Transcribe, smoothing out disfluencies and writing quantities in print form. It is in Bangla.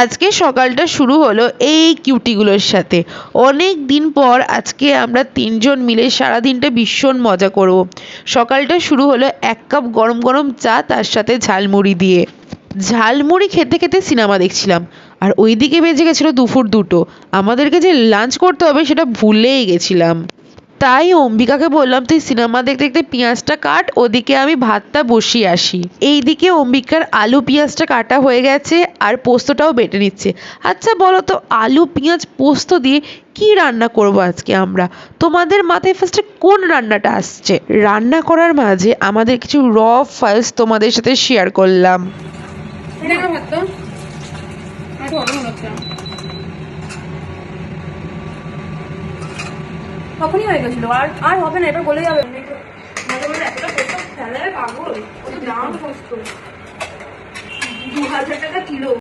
আজকে সকালটা শুরু হলো এই কিউটিগুলোর সাথে। অনেক দিন পর আজকে আমরা তিনজন মিলে সারাদিনটা ভীষণ মজা করব। সকালটা শুরু হলো 1 কাপ গরম গরম চা, তার সাথে ঝালমুড়ি দিয়ে। ঝালমুড়ি খেতে খেতে সিনেমা দেখছিলাম, আর ওইদিকে বেজে গেছিলো দুপুর 2টো। আমাদেরকে যে লাঞ্চ করতে হবে সেটা ভুলেই গেছিলাম। তাই অম্বিকাকে বললাম, তুই সিনেমা দেখতে দেখতে পেঁয়াজটা কাট, ওদিকে আমি ভাতটা বসিয়ে আসি। এইদিকে অম্বিকার আলু পেঁয়াজটা কাটা হয়ে গেছে, আর পোস্তটাও বেটে নিচ্ছে। আচ্ছা বলো তো, আলু পেঁয়াজ পোস্ত দিয়ে কি রান্না করব আজকে আমরা? তোমাদের মাথায় ফার্স্টে কোন রান্নাটা আসছে? রান্না করার মাঝে আমাদের কিছু ফাইলস তোমাদের সাথে শেয়ার করলাম। তখনই হয়ে গেছিল, আর আর হবে না, এটা বলে যাবে। এতটা পাগল, 2000 টাকা কিলো।